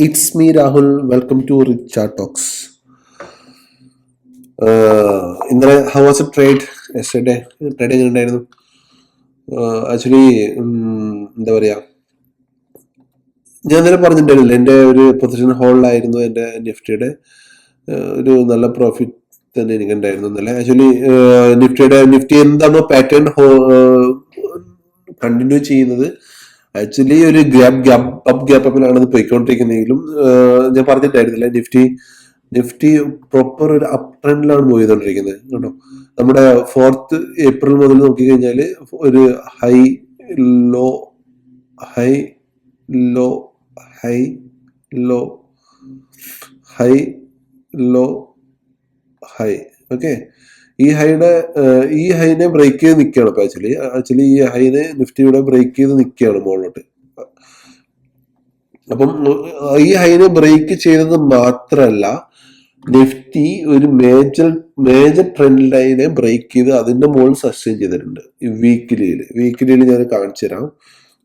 It's me Rahul. Welcome to Richard Talks. ഇന്നലെ how was the trade yesterday? Trade എങ്ങനെ ഉണ്ടായിരുന്നു? Actually എന്താ പറയുക, ഞാൻ ഇന്നലെ പറഞ്ഞിട്ടുണ്ടായിരുന്നില്ല, എൻ്റെ ഒരു പൊസിഷൻ ഹോളിലായിരുന്നു എൻ്റെ നിഫ്റ്റിയുടെ. ഒരു നല്ല പ്രോഫിറ്റ് തന്നെ എനിക്കുണ്ടായിരുന്നു ഇന്നലെ. ആക്ച്വലി നിഫ്റ്റി എന്താണോ പാറ്റേൺ കണ്ടിന്യൂ ചെയ്യുന്നത്, ആക്ച്വലി ഒരു ഗ്യാപ്പിലാണ് അത് പോയിക്കൊണ്ടിരിക്കുന്നതെങ്കിലും ഞാൻ പറഞ്ഞിട്ടായിരുന്നില്ല, നിഫ്റ്റി പ്രോപ്പർ ഒരു അപ് ട്രെൻഡിലാണ് പോയിക്കൊണ്ടിരിക്കുന്നത് കേട്ടോ. നമ്മുടെ 4th ഏപ്രിൽ മുതൽ നോക്കിക്കഴിഞ്ഞാൽ ഒരു high low high low high low high low high okay. ഈ ഹൈനെ ബ്രേക്ക് ചെയ്ത് നിൽക്കുകയാണ് ഇപ്പൊ. ആക്ച്വലി ഈ ഹൈനെ നിഫ്റ്റിയുടെ ബ്രേക്ക് ചെയ്ത് നിൽക്കുകയാണ് മുകളിലോട്ട്. അപ്പം ഈ ഹൈനെ ബ്രേക്ക് ചെയ്തത് മാത്രമല്ല, നിഫ്റ്റി ഒരു മേജർ ട്രെൻഡ് ലൈനെ ബ്രേക്ക് ചെയ്ത് അതിന്റെ മുകളിൽ സസ്റ്റെയിൻ ചെയ്തിട്ടുണ്ട്. വീക്കിലിയിൽ ഞാൻ കാണിച്ചു തരാം.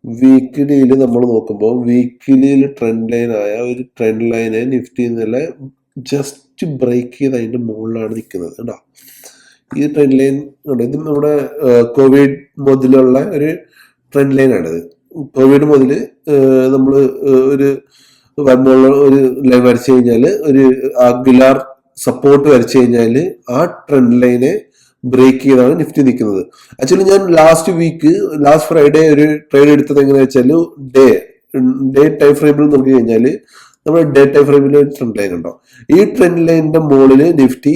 വീക്കിലിയിൽ നമ്മൾ നോക്കുമ്പോൾ വീക്കിലിയിൽ ഒരു ട്രെൻഡ് ലൈനെ നിഫ്റ്റി ഇന്നലെ ജസ്റ്റ് ബ്രേക്ക് ചെയ്ത് അതിന്റെ മുകളിലാണ് നിൽക്കുന്നത് കേട്ടോ. ഈ ട്രെൻഡ് ലൈൻ ഇത് നമ്മുടെ കോവിഡ് മുതലുള്ള ഒരു ട്രെൻഡ് ലൈനാണിത്. കോവിഡ് മുതൽ നമ്മൾ ഒരു ലൈൻ വരച്ചു കഴിഞ്ഞാൽ, ഒരു ആംഗുലാർ സപ്പോർട്ട് വരച്ചു കഴിഞ്ഞാൽ ആ ട്രെൻഡ് ലൈനെ ബ്രേക്ക് ചെയ്താണ് നിഫ്റ്റി നിൽക്കുന്നത്. ആക്ച്വലി ഞാൻ ലാസ്റ്റ് ഫ്രൈഡേ ഒരു ട്രേഡ് എടുത്തത് എങ്ങനെയാ വെച്ചാൽ, ഡേ ടൈം ഫ്രെയിമിൽ നോക്കി കഴിഞ്ഞാൽ നമ്മുടെ ഡേ ടൈം ഫ്രെയിമിൽ ഒരു ട്രെൻഡ് ലൈൻ ഉണ്ടോ. ഈ ട്രെൻഡ് ലൈനിന്റെ മുകളിൽ നിഫ്റ്റി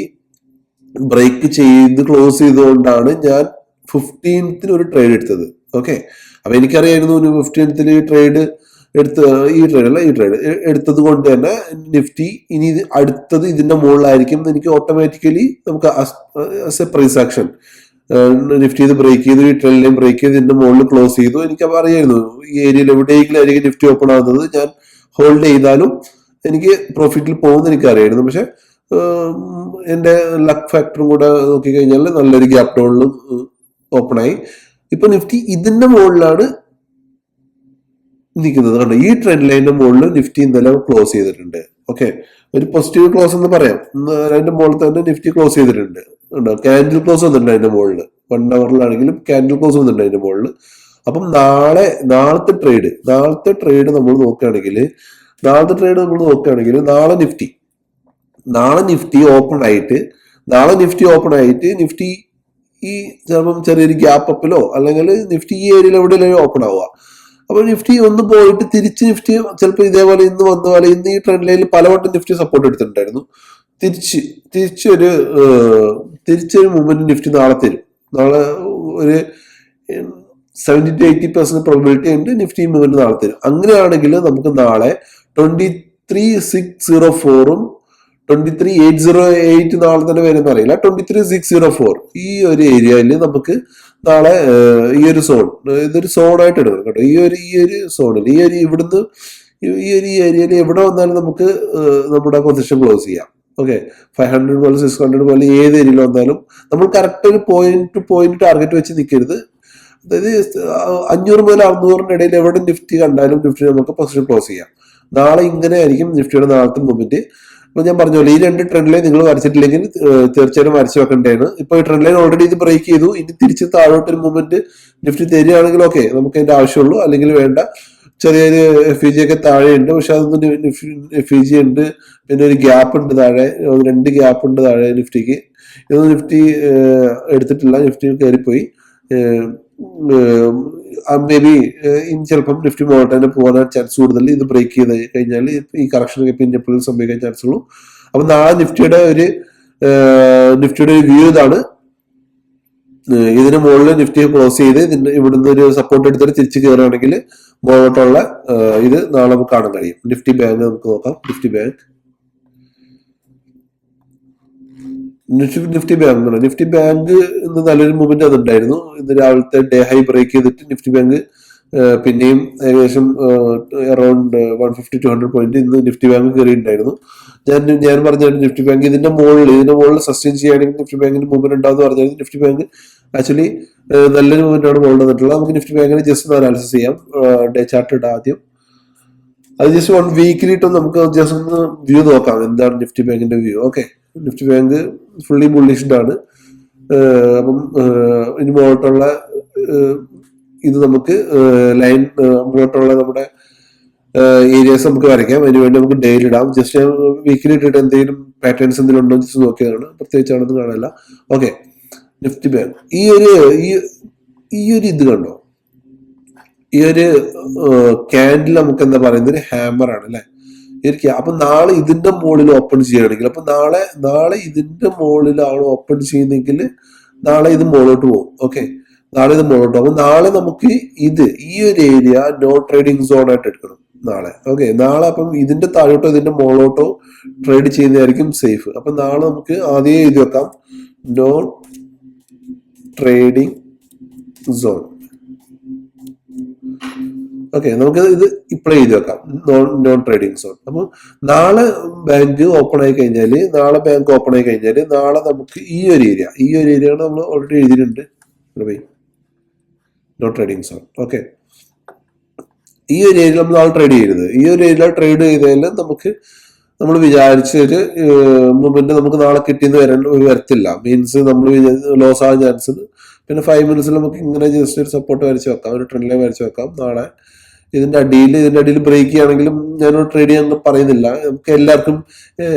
ബ്രേക്ക് ചെയ്ത് ക്ലോസ് ചെയ്തുകൊണ്ടാണ് ഞാൻ 15th ഒരു ട്രേഡ് എടുത്തത്. ഓക്കെ, അപ്പൊ എനിക്കറിയായിരുന്നു 15th ഈ ട്രേഡ് എടുത്തത് കൊണ്ട് തന്നെ നിഫ്റ്റി ഇനി അടുത്തത് ഇതിന്റെ മുകളിലായിരിക്കും. എനിക്ക് ഓട്ടോമാറ്റിക്കലി നമുക്ക് as a price action Nifty ഇത് ബ്രേക്ക് ചെയ്തു, ഈ ട്രെൻഡ് ലൈൻ ബ്രേക്ക് ചെയ്ത് ഇതിന്റെ മുകളിൽ ക്ലോസ് ചെയ്തു. എനിക്ക് അറിയായിരുന്നു ഈ ഏരിയയിൽ എവിടെയെങ്കിലും ആയിരിക്കും നിഫ്റ്റി ഓപ്പൺ ആകുന്നത്. ഞാൻ ഹോൾഡ് ചെയ്താലും എനിക്ക് പ്രോഫിറ്റിൽ പോകുമെന്ന് എനിക്ക് അറിയായിരുന്നു. പക്ഷെ എൻ്റെ ലക്ക് ഫാക്ടറും കൂടെ നോക്കിക്കഴിഞ്ഞാൽ നല്ലൊരു ഗ്യാപ് ഡൗണിൽ ഓപ്പൺ ആയി. ഇപ്പൊ നിഫ്റ്റി ഇതിന്റെ മുകളിലാണ് നിൽക്കുന്നത് കണ്ടോ. ഈ ട്രെൻഡ് ലൈനിന്റെ മുകളിൽ നിഫ്റ്റി ഇന്നലെ ക്ലോസ് ചെയ്തിട്ടുണ്ട്. ഓക്കെ, ഒരു പോസിറ്റീവ് ക്ലോസ് എന്ന് പറയാം. അതിന്റെ മുകളിൽ തന്നെ നിഫ്റ്റി ക്ലോസ് ചെയ്തിട്ടുണ്ട് ഉണ്ടോ. ക്യാൻഡിൽ ക്ലോസ് വന്നിട്ടുണ്ട് അതിന്റെ മുകളിൽ. 1 hourലാണെങ്കിലും ക്യാൻഡിൽ ക്ലോസ് വന്നിട്ടുണ്ട് അതിന്റെ മുകളിൽ. അപ്പം നാളത്തെ ട്രേഡ് നമ്മൾ നോക്കുകയാണെങ്കിൽ നാളെ നിഫ്റ്റി ഓപ്പൺ ആയിട്ട് നിഫ്റ്റി ഈ ചിലപ്പം ചെറിയൊരു ഗ്യാപ്പ് അപ്പിലോ അല്ലെങ്കിൽ നിഫ്റ്റി ഈ ഏരിയയിൽ എവിടെയെങ്കിലും ഓപ്പൺ ആവുക. അപ്പൊ നിഫ്റ്റി ഒന്ന് പോയിട്ട് തിരിച്ച് നിഫ്റ്റി ചിലപ്പോൾ ഇതേപോലെ ഇന്ന് വന്ന പോലെ ഇന്ന് ഈ ട്രെൻഡ് ലൈനിൽ പലവട്ടം നിഫ്റ്റി സപ്പോർട്ട് എടുത്തിട്ടുണ്ടായിരുന്നു. തിരിച്ചൊരു മൂവ്മെന്റ് നിഫ്റ്റി നാളെ തരും. നാളെ ഒരു 70 to 80% പ്രോബിലിറ്റി ഉണ്ട് നിഫ്റ്റി മൂവ്മെന്റ് നാളെ തരും. അങ്ങനെയാണെങ്കിൽ നമുക്ക് നാളെ 23,604 23,808 നാളെ തന്നെ വരുന്ന അറിയില്ല. 23,604 ഈ ഒരു ഏരിയയിൽ നമുക്ക് നാളെ ഈ ഒരു സോൺ, ഇതൊരു സോണായിട്ട് എടുക്കണം കേട്ടോ. ഈ ഒരു സോണിൽ ഇവിടുന്ന് ഈ ഒരു ഏരിയയിൽ എവിടെ വന്നാലും നമുക്ക് നമ്മുടെ പൊസിഷൻ ക്ലോസ് ചെയ്യാം. ഓക്കെ, 500 പോലെ 600 പോലെ ഏത് ഏരിയയിൽ വന്നാലും നമ്മൾ കറക്റ്റ് ഒരു പോയിന്റ് ടാർഗറ്റ് വെച്ച് നിൽക്കരുത്. അതായത് 500 മുതൽ 600 ഇടയിൽ എവിടെ നിഫ്റ്റി കണ്ടാലും നിഫ്റ്റി നമുക്ക് പൊസിഷൻ ക്ലോസ് ചെയ്യാം. നാളെ ഇങ്ങനെ ആയിരിക്കും നിഫ്റ്റിയുടെ നാളത്തെ മൂവ്മെന്റ്. അപ്പൊ ഞാൻ പറഞ്ഞോളൂ, ഈ 2 ട്രെൻഡ് ലൈൻ നിങ്ങൾ വരച്ചിട്ടില്ലെങ്കിൽ തീർച്ചയായിട്ടും വരച്ചു വെക്കേണ്ടതാണ്. ഇപ്പൊ ഈ ട്രെൻഡ് ലൈൻ ഓൾറെഡി ഇത് ബ്രേക്ക് ചെയ്തു. ഇനി തിരിച്ച് താഴോട്ടൊരു മൂവ്മെന്റ് നിഫ്റ്റി തരികയാണെങ്കിൽ ഓക്കെ, നമുക്ക് അതിന്റെ ആവശ്യമുള്ളൂ. അല്ലെങ്കിൽ വേണ്ട. ചെറിയൊരു FEG ഒക്കെ താഴെയുണ്ട്, പക്ഷെ അതൊന്നും FEG ഉണ്ട്. പിന്നെ ഒരു ഗ്യാപ്പ് ഉണ്ട് താഴെ, 2 ഗ്യാപ്പ് ഉണ്ട് താഴെ നിഫ്റ്റിക്ക്. ഇതൊന്നും നിഫ്റ്റി എടുത്തിട്ടില്ല, നിഫ്റ്റി കയറിപ്പോയി. മേ ബി ചിലപ്പം നിഫ്റ്റി മുകളിൽ തന്നെ പോകാൻ ചാൻസ് കൂടുതൽ. ഇത് ബ്രേക്ക് ചെയ്ത് കഴിഞ്ഞാൽ ഈ കറക്ഷൻ പിന്നെ എപ്പോഴും സംഭവിക്കാൻ ചാൻസ് ഉള്ളൂ. അപ്പൊ നാളെ നിഫ്റ്റിയുടെ ഒരു വ്യൂ ഇതാണ്. ഇതിന് മുകളിൽ നിഫ്റ്റി ക്ലോസ് ചെയ്ത് ഇവിടുന്ന് ഒരു സപ്പോർട്ട് എടുത്തിട്ട് തിരിച്ച് കയറുകയാണെങ്കിൽ മുകളിലോട്ടുള്ള ഇത് നാളെ നമുക്ക് കാണാൻ കഴിയും. നിഫ്റ്റി ബാങ്ക് നമുക്ക് നോക്കാം. നിഫ്റ്റി ബാങ്ക് ഇന്ന് നല്ലൊരു മൂവ്മെന്റ് അതുണ്ടായിരുന്നു. ഇന്ന് രാവിലത്തെ ഡേ ഹൈ ബ്രേക്ക് ചെയ്തിട്ട് നിഫ്റ്റി ബാങ്ക് പിന്നെയും ഏകദേശം അറൌണ്ട് 150-200 പോയിന്റ് ഇന്ന് നിഫ്റ്റി ബാങ്ക് കയറിയിട്ടുണ്ടായിരുന്നു. ഞാൻ പറഞ്ഞായിരുന്നു നിഫ്റ്റി ബാങ്ക് ഇതിന്റെ മുകളിൽ സസ്റ്റെയിൻ ചെയ്യുകയാണെങ്കിൽ നിഫ്റ്റി ബാങ്കിന് മൂവ്മെന്റ് ഉണ്ടാവുമെന്ന് പറഞ്ഞായിരുന്നു. നിഫ്റ്റി ബാങ്ക് ആക്ച്വലി നല്ലൊരു മൂവ്മെന്റ് ആണ് മുകളിൽ വന്നിട്ടുള്ളത്. നമുക്ക് നിഫ്റ്റി ബാങ്കിന് ജസ്റ്റ് ഒന്ന് അനാലിസിസ് ചെയ്യാം. ഡേ ചാർട്ട് ഇടാം ആദ്യം. അത് ജസ്റ്റ് 1 വീക്കിലി ഇട്ട് നമുക്ക് ജസ്റ്റ് ഒന്ന് വ്യൂ നോക്കാം, എന്താണ് നിഫ്റ്റി ബാങ്കിന്റെ view. Okay, Nifty bank fully bullished ആണ്. അപ്പം ഇനി മുകളിലോട്ടുള്ള ഇത് നമുക്ക് ലൈൻ മുകളിലോട്ടുള്ള നമ്മുടെ ഏരിയാസ് നമുക്ക് വരയ്ക്കാം. അതിനുവേണ്ടി നമുക്ക് ഡെയിലി ഇടാം. ജസ്റ്റ് വീക്കിലി ഇട്ടിട്ട് എന്തെങ്കിലും പാറ്റേൺസ് എന്തെങ്കിലും ഉണ്ടോ ജസ്റ്റ് നോക്കിയതാണ്, പ്രത്യേകിച്ച് ആണെന്ന് കാണാനില്ല. ഓക്കെ, നിഫ്റ്റി ബാങ്ക് ഈ ഒരു ഇത് കണ്ടോ, ഈ ഒരു ക്യാൻഡിൽ നമുക്ക് എന്താ പറയുന്നത്, ഒരു ഹാമർ ആണ് അല്ലെ. അപ്പൊ നാളെ ഇതിന്റെ മുകളിൽ ഓപ്പൺ ചെയ്യുകയാണെങ്കിൽ, അപ്പൊ നാളെ ഇതിന്റെ മുകളിലാണ് ഓപ്പൺ ചെയ്യുന്നെങ്കിൽ നാളെ ഇത് മുകളിലോട്ട് പോകും. ഓക്കെ, നാളെ ഇത് മുകളിലോട്ട് പോകും. നാളെ നമുക്ക് ഈ ഒരു ഏരിയ നോ ട്രേഡിംഗ് സോൺ ആയിട്ട് എടുക്കണം നാളെ. ഓക്കെ, നാളെ അപ്പം ഇതിന്റെ താഴോട്ടോ ഇതിന്റെ മുകളിലോട്ടോ ട്രേഡ് ചെയ്യുന്നതായിരിക്കും സേഫ്. അപ്പൊ നാളെ നമുക്ക് ആദ്യം എഴുതി വെക്കാം നോ ട്രേഡിംഗ് സോൺ. ഓക്കെ, നമുക്ക് ഇത് ഇപ്പോഴേ എഴുതി വെക്കാം നോൺ ട്രേഡിംഗ് സോൺ. അപ്പൊ നാളെ ബാങ്ക് ഓപ്പൺ ആയി കഴിഞ്ഞാല് നാളെ നമുക്ക് ഈ ഒരു ഏരിയ നമ്മൾ ഓൾറെഡി എഴുതിയിട്ടുണ്ട്, നോ ട്രേഡിംഗ് സോൺ. ഓക്കെ, ഈ ഒരു ഏരിയ നമ്മൾ നാളെ ട്രേഡ് ചെയ്യരുത്. ഈ ഒരു ഏരിയ ട്രേഡ് ചെയ്തതിൽ നമുക്ക് നമ്മൾ വിചാരിച്ചൊരു മൂവ്മെന്റ് നമുക്ക് നാളെ കിട്ടിയെന്ന് വരത്തില്ല. മീൻസ് നമ്മൾ ലോസ് ആകാൻ ചാൻസ്. പിന്നെ 5 മിനിറ്റ്സിൽ നമുക്ക് ഇങ്ങനെ ജസ്റ്റ് ഒരു സപ്പോർട്ട് വരച്ച് വെക്കാം, ഒരു ട്രെൻഡ് ലൈൻ വരച്ച് വെക്കാം. നാളെ ഇതിന്റെ അടിയിൽ ബ്രേക്ക് ചെയ്യുകയാണെങ്കിലും ഞാനൊരു ട്രേഡ് ചെയ്യാൻ പറയുന്നില്ല. നമുക്ക് എല്ലാവർക്കും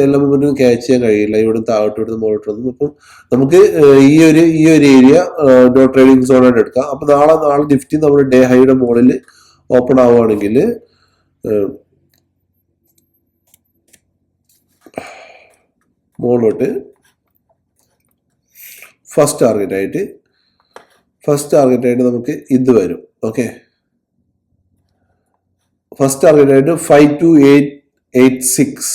എല്ലാ മൂവ്മെന്റും ക്യാച്ച് ചെയ്യാൻ കഴിയില്ല, ഇവിടുന്ന് താഴോട്ട് ഇവിടുന്ന് മുകളിലോട്ടൊന്നും. അപ്പം നമുക്ക് ഈ ഒരു ഏരിയ നോ ട്രേഡിംഗ് സോൺ ആയിട്ട് എടുക്കാം. അപ്പൊ നാളെ നിഫ്റ്റി നമ്മുടെ ഡേ ഹൈയുടെ മുകളിൽ ഓപ്പൺ ആവുകയാണെങ്കിൽ മുകളിലോട്ട് ഫസ്റ്റ് ടാർഗറ്റ് ആയിട്ട് നമുക്ക് ഇത് വരും. ഓക്കെ, ഫസ്റ്റ് ടാർഗറ്റ് ആയിട്ട് 52886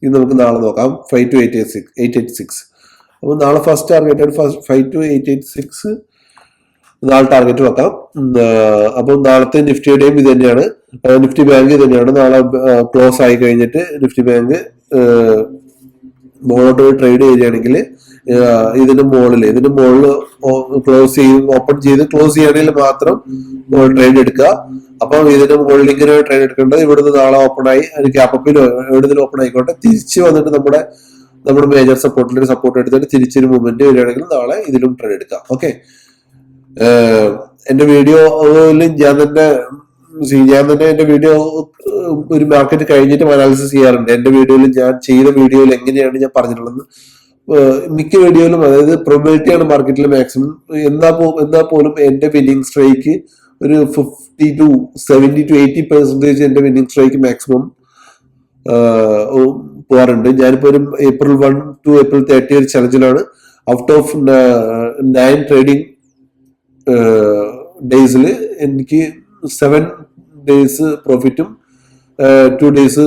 ഇത് നമുക്ക് നാളെ നോക്കാം. 52886. അപ്പൊ നാളെ ഫസ്റ്റ് ടാർഗറ്റ് ആയിട്ട് 52886 നാളെ ടാർഗറ്റ് വെക്കാം. അപ്പൊ നാളത്തെ നിഫ്റ്റിയുടെയും ഇത് തന്നെയാണ്, നിഫ്റ്റി ബാങ്ക് ഇത് തന്നെയാണ്. നാളെ ക്ലോസ് ആയി കഴിഞ്ഞിട്ട് നിഫ്റ്റി ബാങ്ക് മുകളിലോട്ട് ട്രേഡ് ചെയ്യുകയാണെങ്കിൽ ഇതിന്റെ മുകളിൽ ഓപ്പൺ ചെയ്ത് ക്ലോസ് ചെയ്യുകയാണെങ്കിൽ മാത്രം ട്രേഡ് എടുക്കുക. അപ്പൊ ഇതിന്റെ മുകളിൽ ഇങ്ങനെ ട്രേഡ് എടുക്കേണ്ടത് ഇവിടുന്ന് നാളെ ഓപ്പൺ ആയി ഒരു ഗ്യാപ്പിലോ എവിടുന്ന് ഓപ്പൺ ആയിക്കോട്ടെ തിരിച്ച് വന്നിട്ട് നമ്മുടെ മേജർ സപ്പോർട്ട് എടുത്തിട്ട് തിരിച്ചൊരു മൂവ്മെന്റ് വരികയാണെങ്കിൽ നാളെ ഇതിലും ട്രേഡ് എടുക്കാം. ഓക്കെ, എന്റെ വീഡിയോയിൽ ഞാൻ തന്നെ എന്റെ വീഡിയോ ഒരു മാർക്കറ്റ് കഴിഞ്ഞിട്ട് അനാലിസിസ് ചെയ്യാറുണ്ട്. എന്റെ വീഡിയോയിൽ ഞാൻ ചെയ്ത വീഡിയോയിൽ എങ്ങനെയാണ് ഞാൻ പറഞ്ഞിട്ടുള്ളത്. മിക്ക വീഡിയോയിലും അതായത് പ്രൊബിലിറ്റിയാണ് മാർക്കറ്റിൽ മാക്സിമം. എന്നാ പോലും എന്റെ വിന്നിംഗ് സ്ട്രൈക്ക് ഒരു 50 to 70 to 80% എന്റെ വിന്നിംഗ് സ്ട്രൈക്ക് മാക്സിമം പോകാറുണ്ട്. ഞാനിപ്പോ ഒരു April 1 to April 30 ഒരു ചലഞ്ചിലാണ്. ഔട്ട് ഓഫ് 9 ട്രേഡിംഗ് ഡേയ്സിൽ എനിക്ക് 7 ഡേയ്സ് പ്രോഫിറ്റും 2 ഡേയ്സ്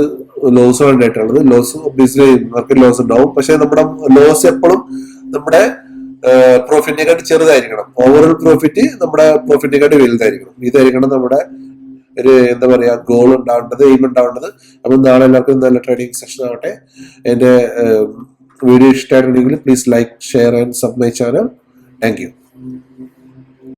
ലോസും ഉണ്ടായിട്ടുള്ളത്. ലോസ് ഒബ്വിയസ്ലി മാർക്കറ്റ് ലോസ് ഉണ്ടാവും, പക്ഷെ നമ്മുടെ ലോസ് എപ്പോഴും നമ്മുടെ പ്രോഫിറ്റിനെക്കാട്ടി ചെറുതായിരിക്കണം. ഓവറോൾ പ്രോഫിറ്റ് നമ്മുടെ പ്രോഫിറ്റിനെക്കാട്ടി വലുതായിരിക്കണം. ഇതായിരിക്കണം നമ്മുടെ ഒരു എന്താ പറയാ ഗോൾ ഉണ്ടാവേണ്ടത്, എയിം ഉണ്ടാവേണ്ടത്. അപ്പൊ നാളെ എല്ലാവർക്കും നല്ല ട്രേഡിംഗ് സെഷൻ ആവട്ടെ. എന്റെ വീഡിയോ ഇഷ്ടമായിട്ടുണ്ടെങ്കിൽ please like, share and sub my channel. Thank you.